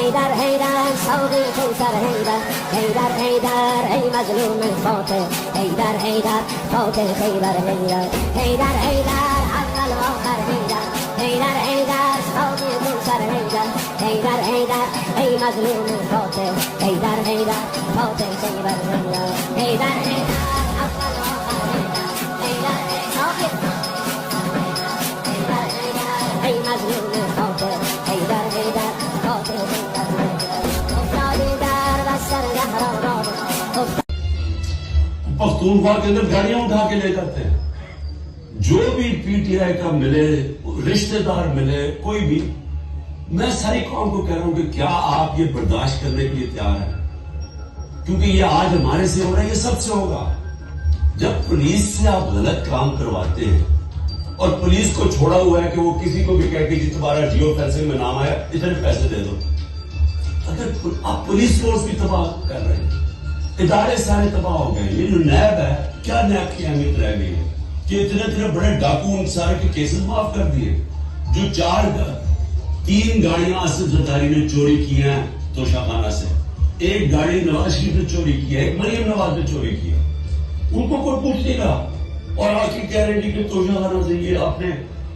حيدر حيدر صوبي قيصر حيدر حيدر حيدر أي مظلوم من فوته حيدر حيدر فوت خيبر حيدر حيدر حيدر حق الوقر حيدر حيدر حيدر صوبي قيصر حيدر حيدر حيدر أي مظلوم من فوته حيدر حيدر فوت خيبر حيدر حيدر حيدر حق الوقر حيدر حيدر صوبي حيدر حيدر أي مظلوم من فوته حيدر حيدر فوت خيبر پختونخوا کے اندر گاڑیاں اٹھا کے لے جاتے ہیں. جو بھی پی ٹی آئی کا ملے، رشتہ دار ملے، کوئی بھی، میں ساری قوم کو کہہ رہا ہوں کہ کیا آپ یہ برداشت کرنے کے لیے تیار ہیں؟ کیونکہ یہ آج ہمارے سے ہو رہا ہے، یہ سب سے ہوگا. جب پولیس سے آپ غلط کام کرواتے ہیں اور پولیس کو چھوڑا ہوا ہے کہ وہ کسی کو بھی کہہ کے جی تمہارا جیو فینسنگ میں نام آیا اتنے پیسے دے دو. اگر آپ پولیس فورس بھی تباہ کر رہے ہیں، ادارے سارے تباہ ہو گئے. یہ جو نیب ہے، کیا نیب کی اہمیت رہ گئی ہے کہ اتنے بڑے ڈاکو ان سارے کے کیسز معاف کر دیے. جو 3 گاڑیاں آصف زرداری نے چوری کی ہیں توشہ خانہ سے، 1 گاڑی نواز شریف نے چوری کی ہے، 1 مریم نواز نے چوری کی ہے، ان کو کوئی پوچھ نہیں رہا. اور آج کی کہہ رہے ہیں کہ توشہ خانہ سے یہ آپ نے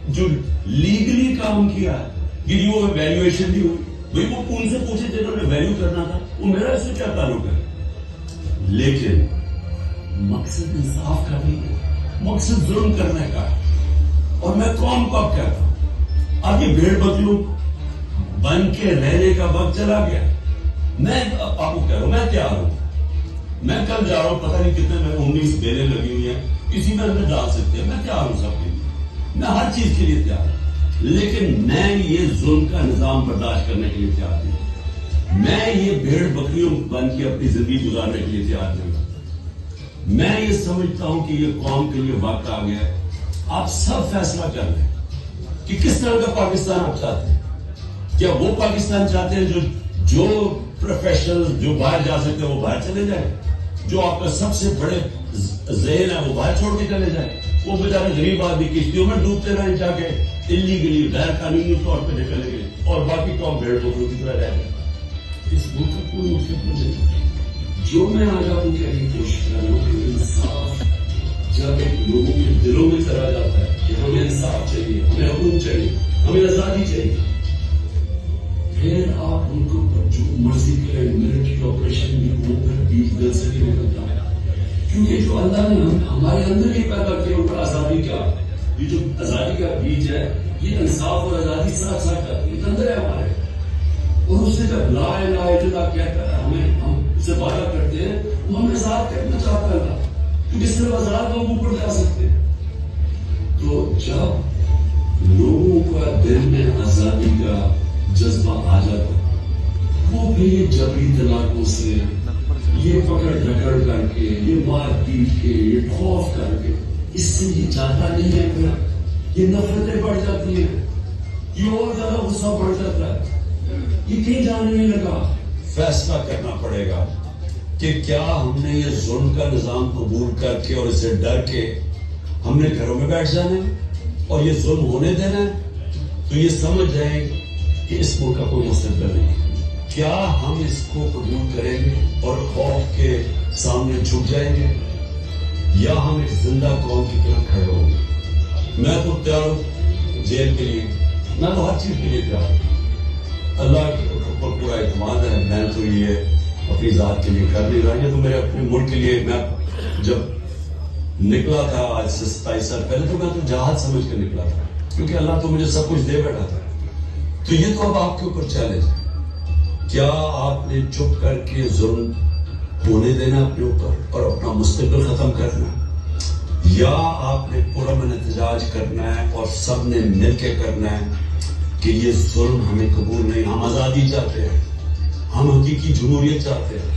جو لیگلی کام کیا ہے، یہ وہ ویلیویشن نہیں ہوئی. بھئی وہ ان سے پوچھے جنہوں نے ویلیو کرنا تھا، وہ میرا اس سے کیا تعلق ہے؟ لیکن مقصد انصاف کا نہیں ہے، مقصد ظلم کرنے کا ہے. اور میں قوم کو اب کہتا ہوں، اب یہ بھیڑ بکریوں بن کے رہنے کا وقت چلا گیا. میں آپ کو کہہ رہا ہوں، میں تیار ہوں. میں کل جا رہا ہوں، پتہ نہیں کتنے میں 19 بیلیں لگی ہوئی ہیں، کسی میں ہمیں ڈال سکتے ہیں. میں تیار ہوں سب کے لیے، میں ہر چیز کے لیے تیار ہوں. لیکن میں یہ ظلم کا نظام برداشت کرنے کے لیے تیار نہیں. میں یہ بھیڑ بکریوں بن کے اپنی زندگی گزارنے کے لیے تیار نہیں. میں یہ سمجھتا ہوں کہ یہ قوم کے لیے وقت آ گیا ہے. آپ سب فیصلہ کر لیں کہ کس طرح کا پاکستان آپ چاہتے ہیں. کیا وہ پاکستان چاہتے ہیں جو پروفیشنل جو باہر جا سکتے ہیں وہ باہر چلے جائیں، جو آپ کا سب سے بڑے ذہن ہے وہ باہر چھوڑ کے چلے جائیں، وہ بیچارے غریب آدمی کشتیوں میں ڈوبتے رہیں جا کے اللیگلی غیر قانونی طور پہ نکلیں گے، اور باقی قوم بھیڑ بکریوں کی طرح رہ جائے. اس ملک کا کوئی مقصد نہیں. جو میں آج آپ کو کہنے کی کوشش کر رہا ہوں کہ انصاف جب ایک لوگوں کے دلوں میں چلا جاتا ہے کہ ہمیں انصاف چاہیے، ہمیں حقوق چاہیے، ہمیں آزادی چاہیے، پھر آپ ان کو جو مرضی کریں، ملٹری آپریشن بھی ہو کر بیچ دل سے نہیں نکلتا. کیونکہ جو اللہ نے ہمارے اندر ہی پیدا کیا اوپر آزادی کا، یہ جو آزادی کا بیج ہے، یہ انصاف اور آزادی ساتھ ساتھ کرتی ہے، اندر ہے ہمارے. اور اس سے جب لا الہ الا اللہ کہتا ہے، ہم اسے وعدہ کرتے ہیں، وہ ہمیں آزاد کرنا چاہتا ہے. کس طرح آزاد لوگ اوپر جا سکتے ہیں. تو جب لوگوں کا دل میں آزادی کا جذبہ آ جاتا، وہ بھی جبری طلاقوں سے، یہ پکڑ دھکڑ کر کے، یہ مار پیٹ کے، یہ خوف کر کے، اس سے یہ چاہتا نہیں ہے. پھر یہ نفرتیں بڑھ جاتی ہیں، یہ اور زیادہ غصہ بڑھ جاتا ہے. یہ کہیں جانے نہیں لگا. فیصلہ کرنا پڑے گا کہ کیا ہم نے یہ ظلم کا نظام قبول کر کے اور اسے ڈر کے ہم نے گھروں میں بیٹھ جانا ہے اور یہ ظلم ہونے دینا ہے. تو یہ سمجھ جائیں کہ اس ملک کا کوئی مستقبل نہیں. کیا ہم اس کو قبول کریں گے اور خوف کے سامنے جھک جائیں گے، یا ہم ایک زندہ قوم کی طرح کھڑے ہوں گے؟ میں تو تیار ہوں جیل کے لیے، میں تو ہر چیز کے لیے تیار ہوں. اللہ کے اوپر پورا اعتماد ہے. میں تو یہ اپنی ذات کے لیے کر نہیں رہا. یہ تو میرے اپنے ملک کے لیے، میں جب نکلا تھا آج سے 27 سال پہلے، تو میں تو جہاد سمجھ کے نکلا تھا، کیونکہ اللہ تو مجھے سب کچھ دے بیٹھا تھا. تو یہ تو اب آپ کے اوپر چیلنج ہے. کیا آپ نے چپ کر کے ظلم ہونے دینا اپنے اوپر اور اپنا مستقبل ختم کرنا، یا آپ نے پرامن احتجاج کرنا ہے اور سب نے مل کے کرنا ہے کہ یہ ظلم ہمیں قبول نہیں، ہم آزادی چاہتے ہیں، ہم حقیقی جمہوریت چاہتے ہیں.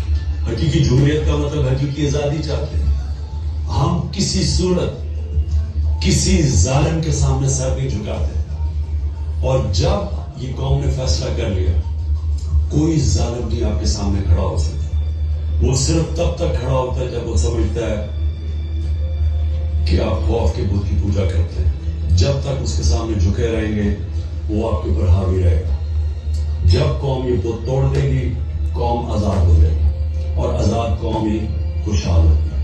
حقیقی جمہوریت کا مطلب حقیقی آزادی چاہتے ہیں. ہم کسی صورت کسی ظالم کے سامنے سر نہیں جھکاتے. اور جب یہ قوم نے فیصلہ کر لیا، کوئی ظالم نہیں آپ کے سامنے کھڑا ہو سکتا. وہ صرف تب تک کھڑا ہوتا ہے جب وہ سمجھتا ہے کہ آپ خوف کے بت کی پوجا کرتے ہیں. جب تک اس کے سامنے جھکے رہیں گے، وہ آپ کے اوپر حاوی رہے گا. جب قوم یہ بت توڑ دے گی قوم آزاد ہو جائے گی اور آزاد قوم ہی خوشحال ہوگی.